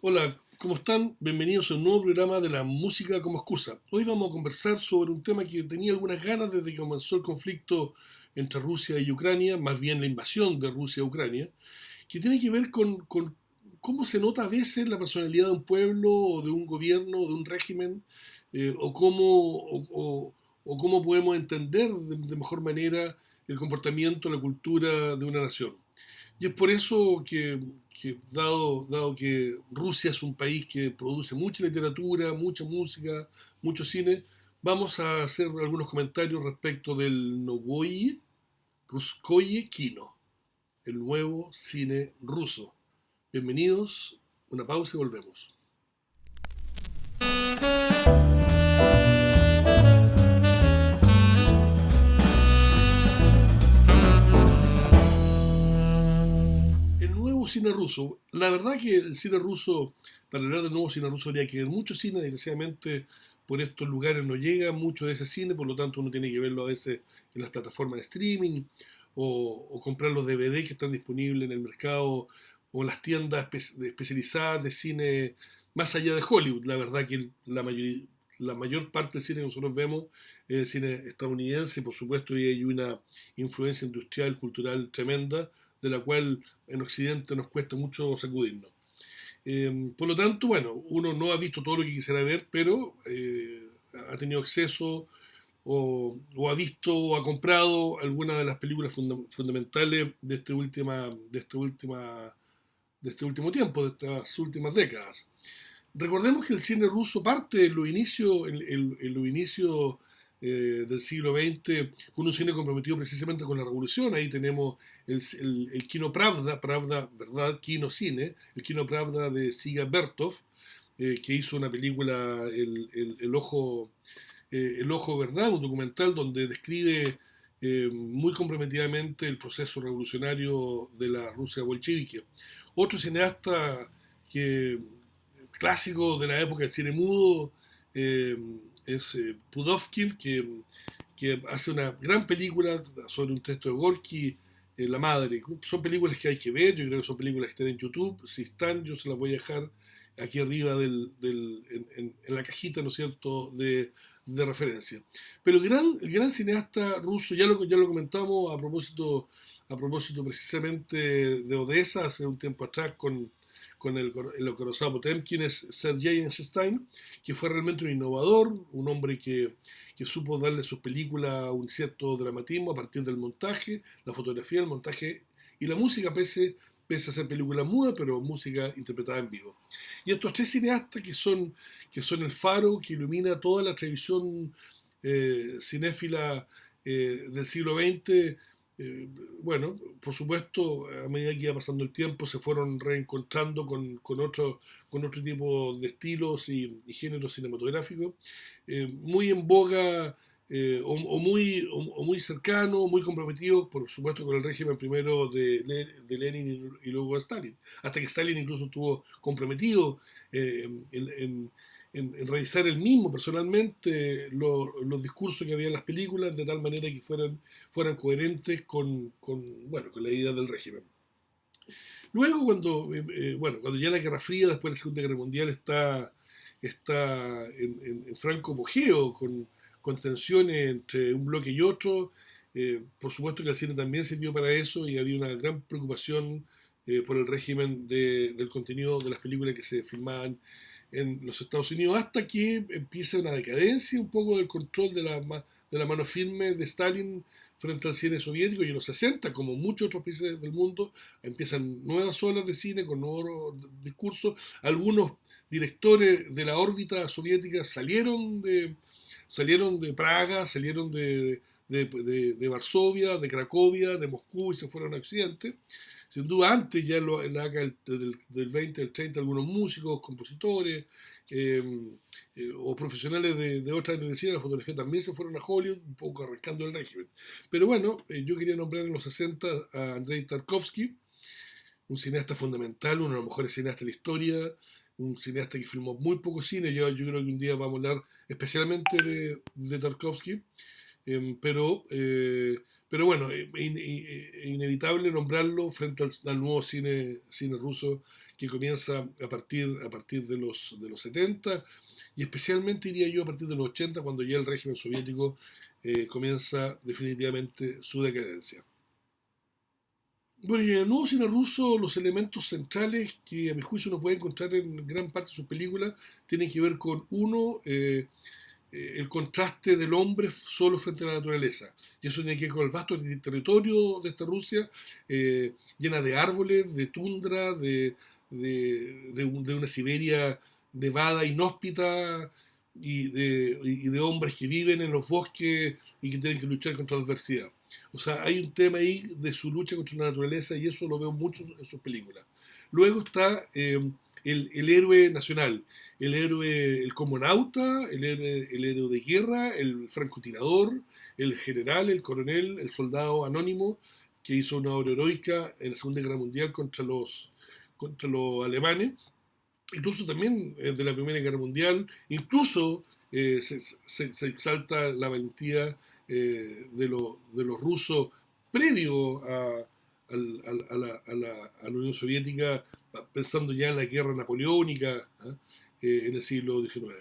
Hola, ¿cómo están? Bienvenidos a un nuevo programa de la música como excusa. Hoy vamos a conversar sobre un tema que tenía algunas ganas desde que comenzó el conflicto entre Rusia y Ucrania, más bien la invasión de Rusia a Ucrania, que tiene que ver con cómo se nota a veces la personalidad de un pueblo o de un gobierno o de un régimen, o cómo podemos entender de mejor manera el comportamiento, la cultura de una nación. Y es por eso dado que Rusia es un país que produce mucha literatura, mucha música, mucho cine, vamos a hacer algunos comentarios respecto del Novoye Ruskoye Kino, el nuevo cine ruso. Bienvenidos, una pausa y volvemos. El nuevo cine ruso. La verdad que el cine ruso, para hablar del nuevo cine ruso habría que ver mucho cine, desgraciadamente por estos lugares no llega mucho de ese cine, por lo tanto uno tiene que verlo a veces en las plataformas de streaming o comprar los DVD que están disponibles en el mercado o en las tiendas especializadas de cine más allá de Hollywood. La verdad que la mayor parte del cine que nosotros vemos es el cine estadounidense y por supuesto hay una influencia industrial, cultural tremenda, de la cual en Occidente nos cuesta mucho sacudirnos. Por lo tanto, bueno, uno no ha visto todo lo que quisiera ver, pero ha tenido acceso o ha visto o ha comprado algunas de las películas fundamentales de este último tiempo, de estas últimas décadas. Recordemos que el cine ruso parte en los inicios del siglo XX con un cine comprometido precisamente con la revolución. Ahí tenemos el Kino Pravda, Pravda, ¿verdad? Kino Cine, el Kino Pravda de Siga Bertov, que hizo una película, el Ojo Verdad, un documental donde describe muy comprometidamente el proceso revolucionario de la Rusia bolchevique. Otro cineasta que clásico de la época del cine mudo eh, es Pudovkin, que hace una gran película sobre un texto de Gorky, La Madre. Son películas que hay que ver, yo creo que son películas que están en YouTube. Si están, yo se las voy a dejar aquí arriba en la cajita, ¿no es cierto?, de referencia. Pero el gran cineasta ruso, ya lo comentamos a propósito precisamente de Odessa hace un tiempo atrás con el acorazado Potemkin, es Sergei Eisenstein, que fue realmente un innovador, un hombre que supo darle a sus películas un cierto dramatismo a partir del montaje, la fotografía, el montaje y la música, pese a ser película muda, pero música interpretada en vivo. Y estos tres cineastas que son el faro que ilumina toda la tradición cinéfila del siglo XX, eh, bueno, por supuesto, a medida que iba pasando el tiempo, se fueron reencontrando con otro tipo de estilos y géneros cinematográficos, muy en boga o muy cercano, muy comprometido, por supuesto, con el régimen primero de Lenin y luego de Stalin, hasta que Stalin incluso estuvo comprometido eh, en, en, en revisar él mismo personalmente los discursos que había en las películas de tal manera que fueran coherentes bueno, con la idea del régimen. Luego, cuando ya la Guerra Fría, después de la Segunda Guerra Mundial, está en franco apogeo, con tensiones entre un bloque y otro, por supuesto que el cine también sirvió para eso y había una gran preocupación por el régimen del contenido de las películas que se filmaban en los Estados Unidos, hasta que empieza una decadencia un poco del control de la mano firme de Stalin frente al cine soviético, y en los 60, como muchos otros países del mundo, empiezan nuevas olas de cine con nuevos discursos. Algunos directores de la órbita soviética salieron de Praga, salieron de Varsovia, de Cracovia, de Moscú y se fueron a Occidente. Sin duda antes, ya en la década del 20, del 30, algunos músicos, compositores eh, o profesionales de otras áreas de cine, la fotografía también se fueron a Hollywood, un poco arrancando el régimen. Pero bueno, yo quería nombrar en los 60 a Andrei Tarkovsky, un cineasta fundamental, uno de los mejores cineastas de la historia, un cineasta que filmó muy poco cine. Yo creo que un día vamos a hablar especialmente de Tarkovsky, eh, pero, eh, pero bueno, inevitable nombrarlo frente al nuevo cine ruso que comienza a partir de los 70 y especialmente diría yo a partir de los 80 cuando ya el régimen soviético comienza definitivamente su decadencia. Bueno, y en el nuevo cine ruso los elementos centrales que a mi juicio uno puede encontrar en gran parte de sus películas tienen que ver con uno, el contraste del hombre solo frente a la naturaleza. Y eso tiene que ver con el vasto territorio de esta Rusia, llena de árboles, de tundra, de una Siberia nevada, inhóspita, y de hombres que viven en los bosques y que tienen que luchar contra la adversidad. O sea, hay un tema ahí de su lucha contra la naturaleza y eso lo veo mucho en sus películas. Luego está el héroe nacional, el héroe, el cosmonauta, el héroe de guerra, el francotirador, el general, el coronel, el soldado anónimo que hizo una obra heroica en la Segunda Guerra Mundial contra los alemanes, incluso también de la Primera Guerra Mundial, incluso se exalta la valentía de los rusos previo a la Unión Soviética, pensando ya en la guerra napoleónica, en el siglo XIX.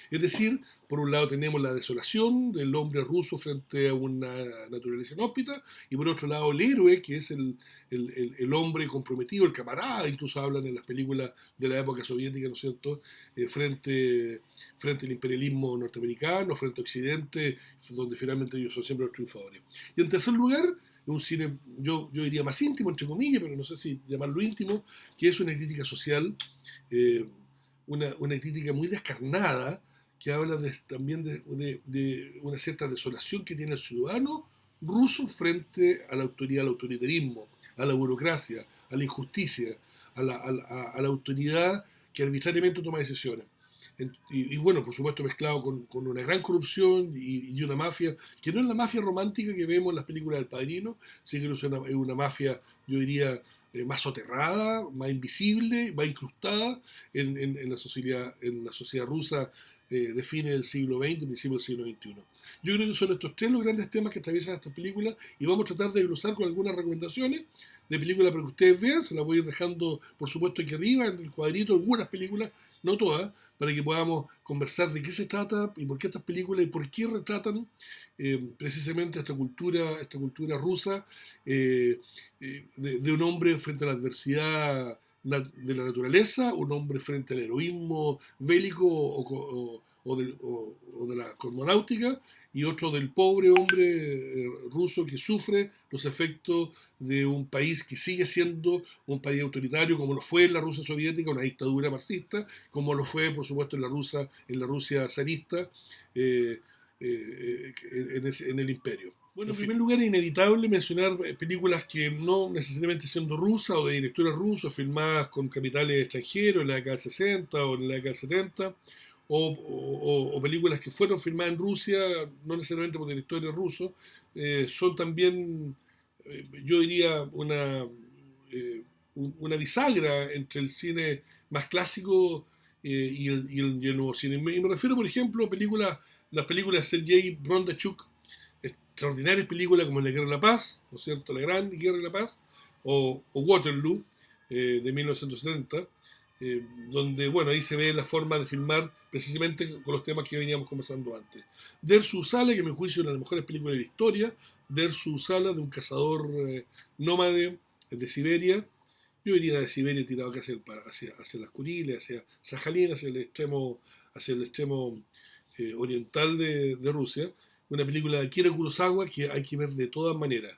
Es decir, por un lado tenemos la desolación del hombre ruso frente a una naturaleza inhóspita, y por otro lado el héroe, que es el hombre comprometido, el camarada, incluso hablan en las películas de la época soviética, ¿no es cierto?, frente al imperialismo norteamericano, frente a Occidente, donde finalmente ellos son siempre los triunfadores. Y en tercer lugar, un cine, yo diría más íntimo, entre comillas, pero no sé si llamarlo íntimo, que es una crítica social, eh, una crítica muy descarnada, que habla también de una cierta desolación que tiene el ciudadano ruso frente a la autoridad, al autoritarismo, a la burocracia, a la injusticia, a la autoridad que arbitrariamente toma decisiones. Y bueno, por supuesto mezclado con una gran corrupción y una mafia, que no es la mafia romántica que vemos en las películas del Padrino, sino que es una mafia, yo diría, más soterrada, más invisible, más incrustada en la sociedad rusa de fines del siglo XX y principios del siglo XXI. Yo creo que son estos tres los grandes temas que atraviesan estas películas y vamos a tratar de glosar con algunas recomendaciones de películas para que ustedes vean. Se las voy a ir dejando, por supuesto, aquí arriba en el cuadrito, algunas películas, no todas, para que podamos conversar de qué se trata y por qué estas películas y por qué retratan precisamente esta cultura rusa de un hombre frente a la adversidad de la naturaleza, un hombre frente al heroísmo bélico o de la cosmonáutica, y otro del pobre hombre ruso que sufre los efectos de un país que sigue siendo un país autoritario, como lo fue en la Rusia soviética, una dictadura marxista, como lo fue, por supuesto, en la Rusia zarista, eh, en el imperio. Bueno, en primer lugar es inevitable mencionar películas que no necesariamente siendo rusas o de directores rusos, filmadas con capitales extranjeros en la década del 60 o en la década del 70, o películas que fueron filmadas en Rusia, no necesariamente por directores rusos, son también, yo diría, una bisagra entre el cine más clásico y el nuevo cine. Y me refiero, por ejemplo, a las películas de Sergei Bondarchuk, extraordinarias películas como La Guerra de la Paz, ¿no es cierto?, La Gran Guerra de la Paz, o Waterloo, de 1970, donde, bueno, ahí se ve la forma de filmar precisamente con los temas que veníamos conversando antes. Der Sala, que a mi juicio es una de las mejores películas de la historia, Der Sala, de un cazador nómade de Siberia, yo diría de Siberia tirado hacia las Kuriles, hacia Sajalín, hacia el extremo oriental de Rusia, una película de Akira Kurosawa que hay que ver de todas maneras.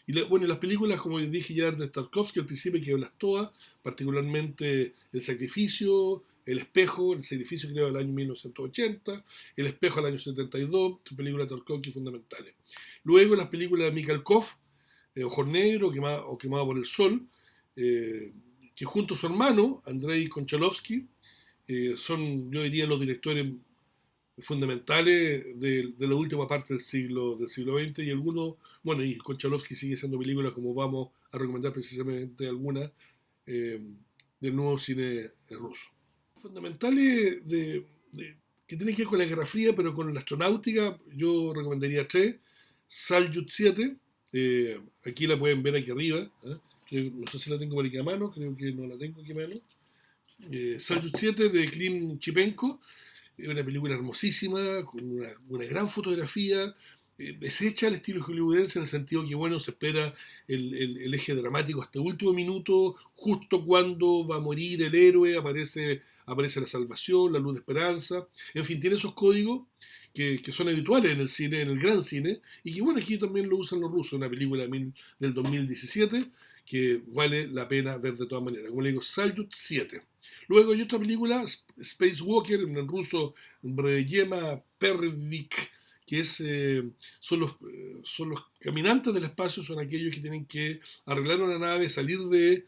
Y bueno, las películas, como dije ya de Tarkovsky, al principio hay que verlas todas, particularmente El Sacrificio, El Espejo, El Sacrificio creo del año 1980, El Espejo del año 72, son películas de Tarkovsky fundamentales. Luego las películas de Mikhalkov, Ojos Negros o Quemado por el Sol, que junto a su hermano, Andrei Konchalovsky, son, yo diría, los directores fundamentales de la última parte del siglo XX, y algunos, bueno, y Konchalovsky sigue haciendo películas como vamos a recomendar precisamente algunas del nuevo cine ruso. Fundamentales que tienen que ver con la Guerra Fría, pero con la astronáutica, yo recomendaría tres. Salyut 7, aquí la pueden ver aquí arriba, que no sé si la tengo por aquí a mano, creo que no la tengo aquí a mano. Salyut 7 de Klim Chipenko, es una película hermosísima, con una gran fotografía, es hecha al estilo hollywoodense en el sentido que, bueno, se espera el eje dramático hasta el último minuto, justo cuando va a morir el héroe, aparece la salvación, la luz de esperanza, en fin, tiene esos códigos que son habituales en el cine, en el gran cine, y que, bueno, aquí también lo usan los rusos, una película del 2017 que vale la pena ver de todas maneras. Como le digo, Salyut 7. Luego hay otra película, Space Walker, en ruso, Breyema Pervik, que son los caminantes del espacio, son aquellos que tienen que arreglar una nave, salir de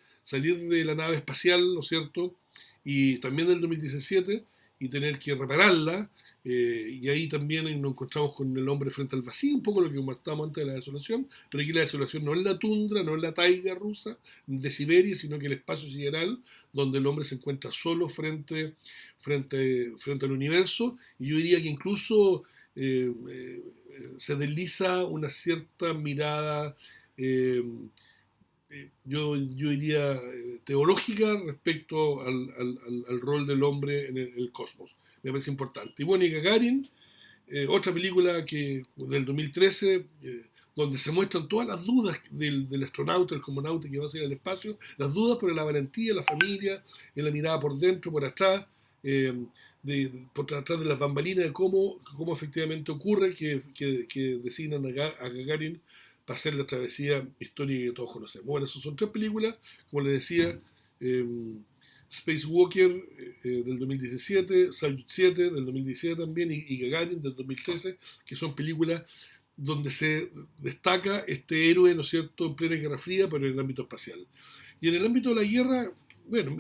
la nave espacial, ¿no es cierto? Y también del 2017, y tener que repararla. Y ahí también nos encontramos con el hombre frente al vacío, un poco lo que comentábamos antes de la desolación, pero aquí la desolación no es la tundra, no es la taiga rusa de Siberia, sino que el espacio sideral, donde el hombre se encuentra solo frente al universo, y yo diría que incluso se desliza una cierta mirada, eh, yo diría, teológica respecto al rol del hombre en el cosmos. Me parece importante. Y bueno, y Gagarin, otra película del 2013, donde se muestran todas las dudas del astronauta, el cosmonauta que va a salir al espacio, las dudas por la valentía, la familia, en la mirada por dentro, por atrás, por atrás de las bambalinas, de cómo efectivamente ocurre que designan a Gagarin para hacer la travesía histórica que todos conocemos. Bueno, esas son tres películas, como les decía, eh, Space Walker del 2017, Salyut 7 del 2017 también y Gagarin del 2013, que son películas donde se destaca este héroe, ¿no es cierto?, en plena Guerra Fría, pero en el ámbito espacial. Y en el ámbito de la guerra, bueno,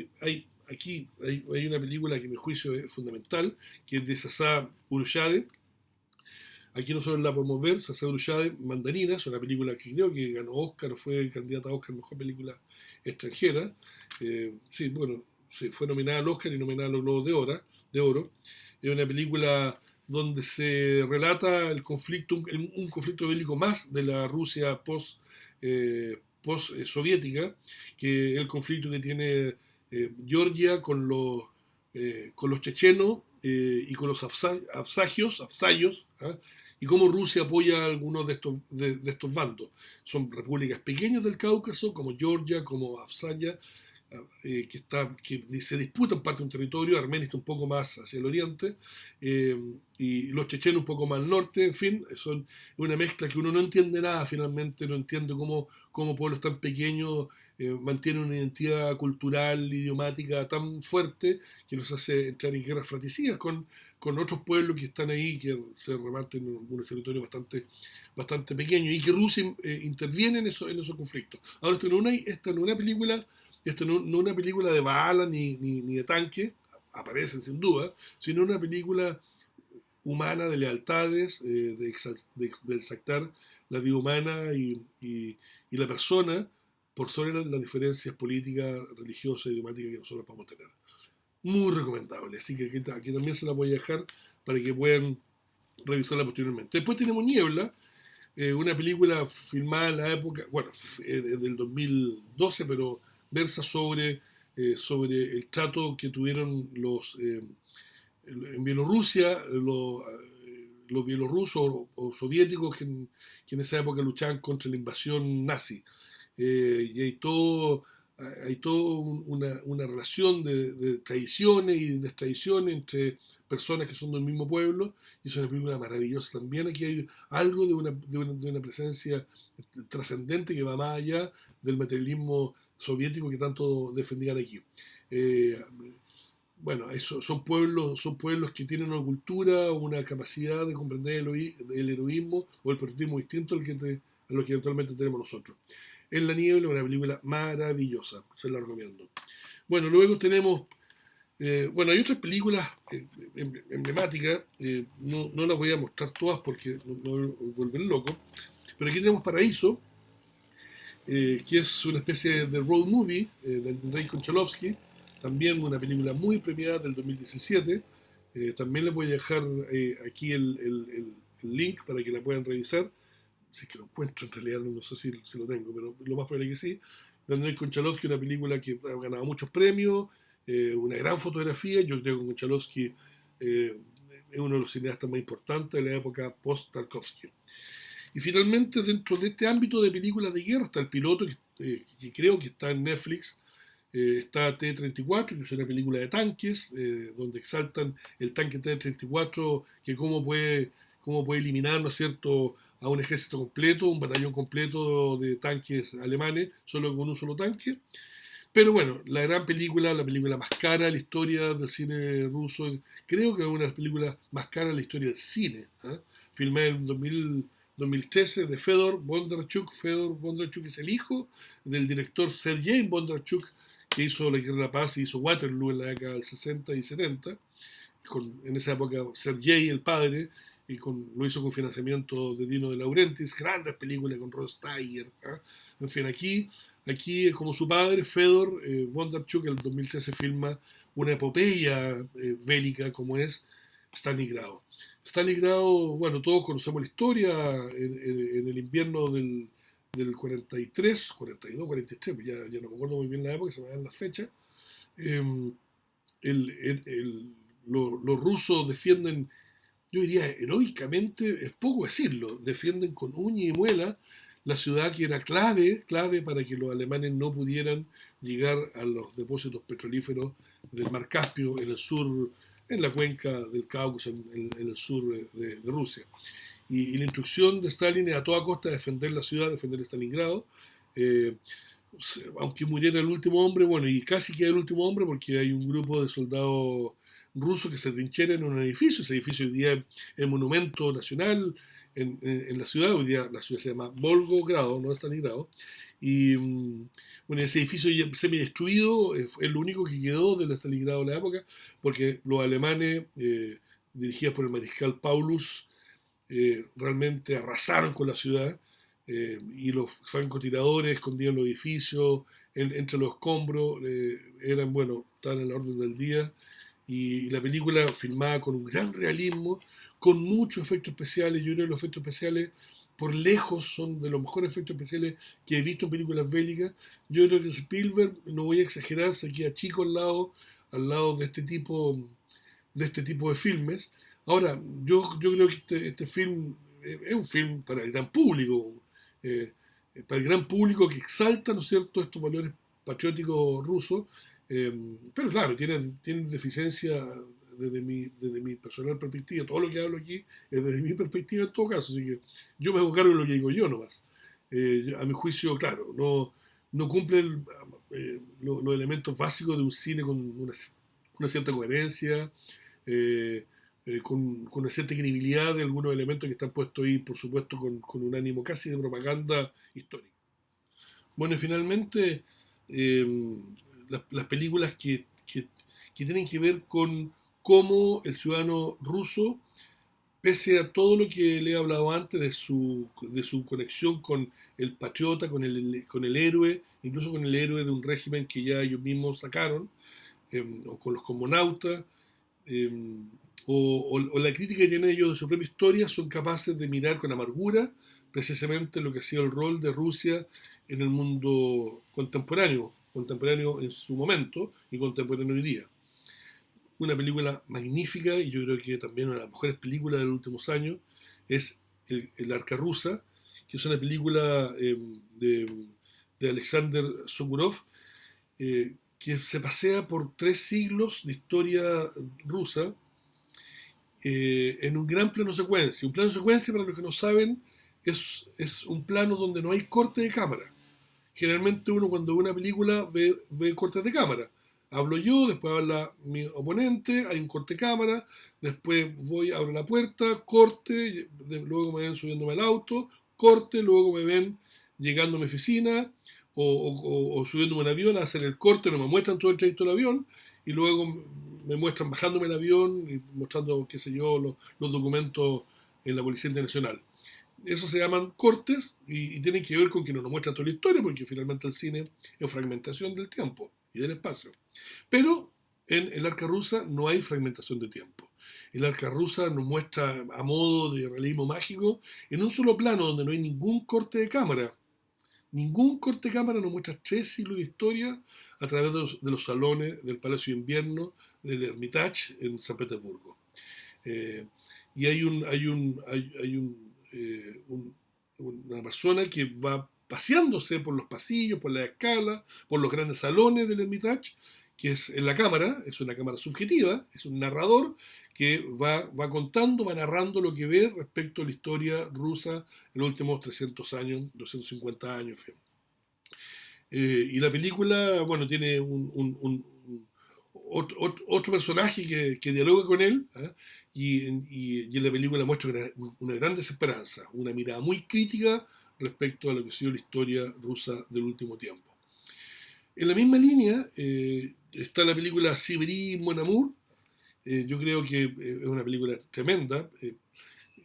aquí hay una película que a mi juicio es fundamental, que es de Sasa Urushade. Aquí nosotros la podemos ver, Sasa Urushade, Mandarinas, una película que creo que ganó Oscar, fue candidata a Oscar mejor película extranjera. Sí, bueno, sí, fue nominada al Oscar y nominada a los Globos de Oro. Es una película donde se relata el conflicto, un conflicto bélico más de la Rusia post-soviética, que es el conflicto que tiene Georgia con los chechenos y con los afsayos, ¿ah? Y cómo Rusia apoya a algunos de estos bandos. Son repúblicas pequeñas del Cáucaso, como Georgia, como Abkhazia, que se disputan parte de un territorio, Armenia está un poco más hacia el oriente, y los chechenos un poco más al norte, en fin, son una mezcla que uno no entiende nada finalmente, no entiende cómo pueblos tan pequeños mantienen una identidad cultural, idiomática tan fuerte que los hace entrar en guerras fratricidas con otros pueblos que están ahí, que se reparten en unos territorios bastante pequeños, y que Rusia interviene en esos conflictos. Ahora, esta no es una película. Esto no es una película de balas ni de tanque, aparecen sin duda, sino una película humana de lealtades, de exaltar la vida humana y la persona por sobre las diferencias políticas, religiosas y idiomáticas que nosotros podemos tener. Muy recomendable, así que aquí también se la voy a dejar para que puedan revisarla posteriormente. Después tenemos Niebla, una película filmada en la época, bueno, del 2012, pero versa sobre el trato que tuvieron en Bielorrusia, los bielorrusos o soviéticos que en esa época luchaban contra la invasión nazi. Y hay todo una relación de tradiciones y destradiciones entre personas que son del mismo pueblo, y es una película maravillosa también. Aquí hay algo de una presencia trascendente que va más allá del materialismo soviético que tanto defendían aquí. Eh, bueno, son pueblos que tienen una cultura, una capacidad de comprender el heroísmo o el patriotismo distinto a lo que eventualmente tenemos nosotros. En la niebla, una película maravillosa, se la recomiendo. Bueno, luego tenemos, bueno, hay otras películas emblemáticas, no las voy a mostrar todas porque me vuelven loco, pero aquí tenemos Paraíso, que es una especie de road movie de Andrei Konchalovsky, también una película muy premiada del 2017. También les voy a dejar aquí el link para que la puedan revisar, si es que lo encuentro en realidad, no sé si lo tengo, pero lo más probable es que sí. de Andrei Konchalovsky, una película que ha ganado muchos premios, una gran fotografía. Yo creo que Konchalovsky es uno de los cineastas más importantes de la época post-Tarkovsky. Y finalmente, dentro de este ámbito de películas de guerra, está El Piloto, que creo que está en Netflix. Está T-34, que es una película de tanques, donde exaltan el tanque T-34, que cómo puede eliminar, ¿no es cierto?, a un ejército completo, un batallón completo de tanques alemanes, solo con un solo tanque. Pero bueno, la gran película, la película más cara de la historia del cine ruso, creo que es una de las películas más caras de la historia del cine. ¿Eh? Filmada en 2013 de Fedor Bondarchuk. Fedor Bondarchuk es el hijo del director Sergei Bondarchuk, que hizo La Guerra de la Paz y hizo Waterloo en la década del 60 y 70. En esa época Sergei, el padre, lo hizo con financiamiento de Dino De Laurentiis, grandes películas con Rod Steiger. ¿Eh? En fin, aquí como su padre, Fedor Bondarchuk, en el 2013 filma una epopeya bélica como es Stalingrado. Stalingrado, bueno, todos conocemos la historia, en el invierno del 43, 42, 43, ya no me acuerdo muy bien la época, se me dan las fechas. Eh, los rusos defienden, yo diría heroicamente, es poco decirlo, defienden con uña y muela la ciudad que era clave para que los alemanes no pudieran llegar a los depósitos petrolíferos del Mar Caspio en el sur, en la cuenca del Cáucaso, en el sur de Rusia. Y la instrucción de Stalin es a toda costa defender la ciudad, defender Stalingrado, eh, aunque muriera el último hombre, bueno, y casi queda el último hombre porque hay un grupo de soldados rusos que se trincheran en un edificio. Ese edificio hoy día es el monumento nacional en la ciudad. Hoy día la ciudad se llama Volgogrado, no Stalingrado. Y bueno, ese edificio ya semi-destruido es lo único que quedó del Stalingrado de la época, porque los alemanes, dirigidos por el mariscal Paulus, realmente arrasaron con la ciudad, y los francotiradores escondían los edificios entre los escombros, eran, bueno, estaban en la orden del día. Y la película filmada con un gran realismo, con muchos efectos especiales. Yo creo que los efectos especiales por lejos son de los mejores efectos especiales que he visto en películas bélicas. Yo creo que Spielberg, no voy a exagerar, se queda chico al lado de este tipo de filmes. Ahora, yo creo que este film es un film para el gran público, eh, para el gran público que exalta, ¿no es cierto?, estos valores patrióticos rusos, pero claro, tiene deficiencia desde mi personal perspectiva. Todo lo que hablo aquí es desde mi perspectiva en todo caso, así que yo me hago cargo de lo que digo yo nomás. A mi juicio, claro, no cumple los elementos básicos de un cine con una cierta coherencia, con una cierta credibilidad de algunos elementos que están puestos ahí, por supuesto, con un ánimo casi de propaganda histórica. Bueno, y finalmente, eh, las películas que tienen que ver con cómo el ciudadano ruso, pese a todo lo que le he hablado antes de su conexión con el patriota, con el héroe, incluso con el héroe de un régimen que ya ellos mismos sacaron, o con los cosmonautas, eh, o la crítica que tienen ellos de su propia historia, son capaces de mirar con amargura precisamente lo que ha sido el rol de Rusia en el mundo contemporáneo en su momento y contemporáneo hoy día. Una película magnífica, y yo creo que también una de las mejores películas de los últimos años, es El Arca Rusa, que es una película de Alexander Sokurov, que se pasea por 3 siglos de historia rusa, en un gran plano secuencia. Un plano secuencia, para los que no saben, es un plano donde no hay corte de cámara. Generalmente uno cuando ve una película ve cortes de cámara. Hablo yo, después habla mi oponente, hay un corte de cámara, después abro la puerta, corte, luego me ven subiéndome al auto, corte, luego me ven llegando a mi oficina o subiéndome al avión a hacer el corte, no me muestran todo el trayecto del avión, y luego me muestran bajándome el avión y mostrando, qué sé yo, los documentos en la Policía Internacional. Eso se llaman cortes y tienen que ver con que no nos muestra toda la historia, porque finalmente el cine es fragmentación del tiempo y del espacio. Pero en El Arca Rusa no hay fragmentación de tiempo. El Arca Rusa nos muestra a modo de realismo mágico, en un solo plano donde no hay ningún corte de cámara, Ningún corte de cámara nos muestra 3 siglos de historia a través de los salones del Palacio de Invierno del Hermitage en San Petersburgo. Eh, y una persona que va paseándose por los pasillos, por las escalas, por los grandes salones del Hermitage, que es en la cámara, es una cámara subjetiva, es un narrador que va contando, va narrando lo que ve respecto a la historia rusa en los últimos 300 años, 250 años, en fin. Y la película, bueno, tiene otro personaje que dialoga con él, ¿eh? Y en la película muestra una gran desesperanza, una mirada muy crítica respecto a lo que ha sido la historia rusa del último tiempo. En la misma línea está la película Sibérie, Mon Amour. Yo creo que es una película tremenda.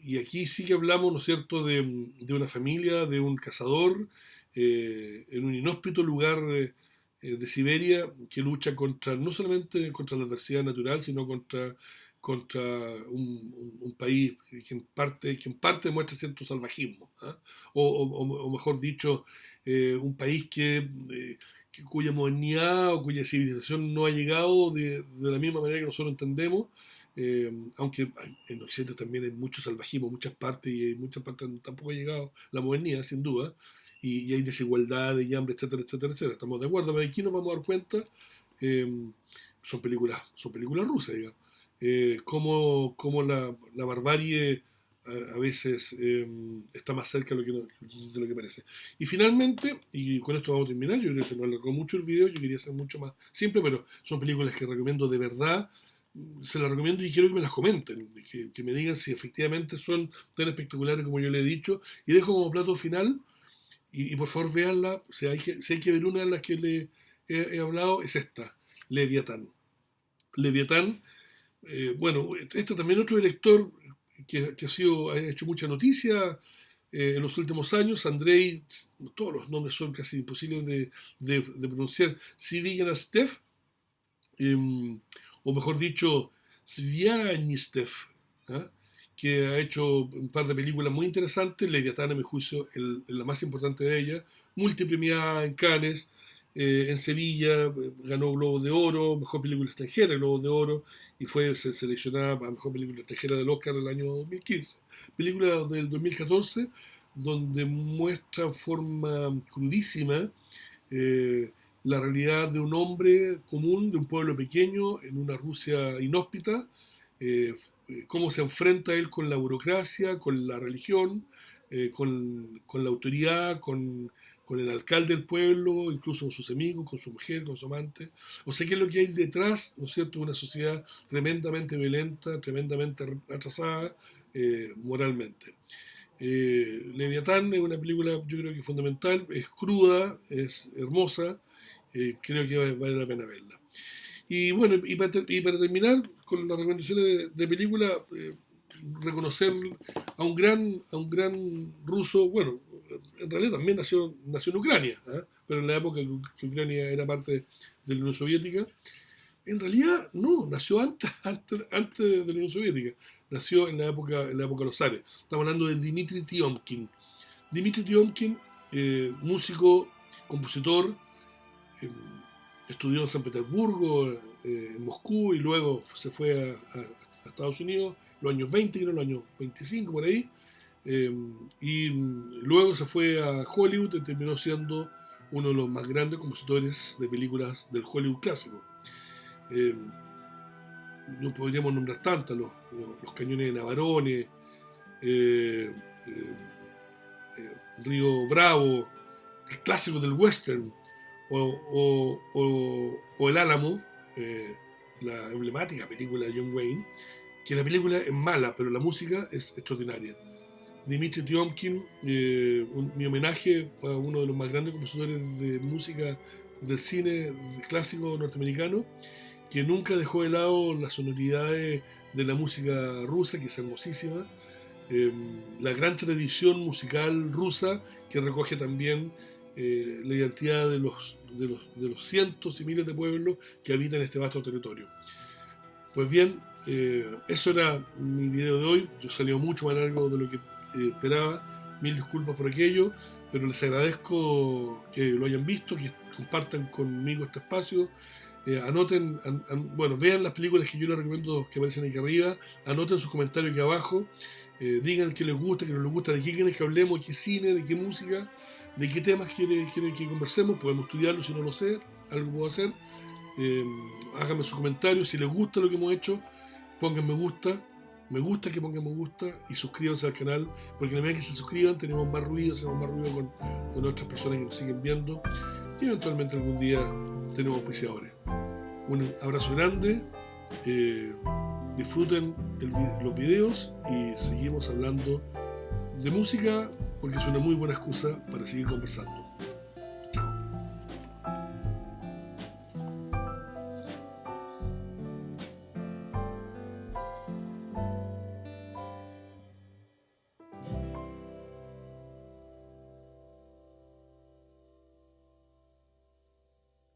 Y aquí sí que hablamos, ¿no es cierto?, de una familia, de un cazador en un inhóspito lugar de Siberia que lucha contra, no solamente contra la adversidad natural, sino contra un país que en parte muestra cierto salvajismo, ¿eh? O mejor dicho, un país cuya modernidad o cuya civilización no ha llegado de la misma manera que nosotros entendemos, aunque en Occidente también hay mucho salvajismo, muchas partes, y en muchas partes tampoco ha llegado la modernidad, sin duda, y hay desigualdad y hambre, etcétera, etcétera, etcétera. Estamos de acuerdo, pero aquí nos vamos a dar cuenta, eh, son películas rusas, digamos, cómo la barbarie a veces está más cerca de lo que parece. Y finalmente, y con esto vamos a terminar, yo creo que se nos alargó mucho el video, yo quería ser mucho más simple, pero son películas que recomiendo de verdad, se las recomiendo y quiero que me las comenten, que me digan si efectivamente son tan espectaculares como yo le he dicho, y dejo como plato final, y por favor véanla, si hay que ver una de las que le he hablado, es esta, Leviatán. Leviatán, bueno, este también otro director ha hecho mucha noticia en los últimos años, Andrei, todos los nombres son casi imposibles de pronunciar, Svianastev, o mejor dicho, Svianistev, ¿ah? Que ha hecho un par de películas muy interesantes. Leviatán, a mi juicio, la más importante de ellas, multipremiada en Cannes, en Sevilla, ganó Globo de Oro, mejor película extranjera, Globo de Oro, y fue seleccionada para mejor película extranjera del Oscar del año 2015. Película del 2014, donde muestra en forma crudísima eh, la realidad de un hombre común, de un pueblo pequeño, en una Rusia inhóspita, eh, cómo se enfrenta él con la burocracia, con la religión, con la autoridad, con el alcalde del pueblo, incluso con sus amigos, con su mujer, con su amante. O sea, qué es lo que hay detrás, ¿no es cierto?, de una sociedad tremendamente violenta, tremendamente atrasada moralmente. Leviatán es una película, yo creo que fundamental, es cruda, es hermosa, creo que vale la pena verla. Y bueno, y para terminar con las recomendaciones de película, reconocer a un gran ruso, bueno, en realidad también nació en Ucrania, ¿eh? Pero en la época que Ucrania era parte de la Unión Soviética. En realidad, no, nació antes de la Unión Soviética. Nació en la época de los zares. Estamos hablando de Dmitri Tiomkin. Dmitri Tiomkin, músico, compositor, eh, estudió en San Petersburgo, en Moscú, y luego se fue a Estados Unidos, los años 20, creo, los años 25, por ahí. eh, y luego se fue a Hollywood y terminó siendo uno de los más grandes compositores de películas del Hollywood clásico. Eh, no podríamos nombrar tantas, los cañones de Navarone, eh, eh, Río Bravo, el clásico del western, o El Álamo, la emblemática película de John Wayne, que la película es mala, pero la música es extraordinaria. Dmitri Tiomkin, mi homenaje a uno de los más grandes compositores de música del cine clásico norteamericano, que nunca dejó de lado las sonoridades de la música rusa, que es hermosísima, la gran tradición musical rusa, que recoge también la identidad de los cientos y miles de pueblos que habitan este vasto territorio. Pues bien, eso era mi video de hoy. Yo salió mucho más largo de lo que esperaba. Mil disculpas por aquello. pero les agradezco que lo hayan visto, que compartan conmigo este espacio. Anoten, bueno, vean las películas que yo les recomiendo que aparecen aquí arriba, anoten sus comentarios aquí abajo, digan qué les gusta, qué no les gusta, de qué quieren que hablemos, de qué cine, de qué música, de qué temas quieren que conversemos, podemos estudiarlo si no lo sé, algo puedo hacer. Háganme sus comentarios, si les gusta lo que hemos hecho, pongan me gusta que pongan me gusta y suscríbanse al canal, porque en la medida que se suscriban tenemos más ruido, hacemos más ruido con otras personas que nos siguen viendo y eventualmente algún día tenemos auspiciadores. Un abrazo grande, disfruten los videos y seguimos hablando de música porque es una muy buena excusa para seguir conversando.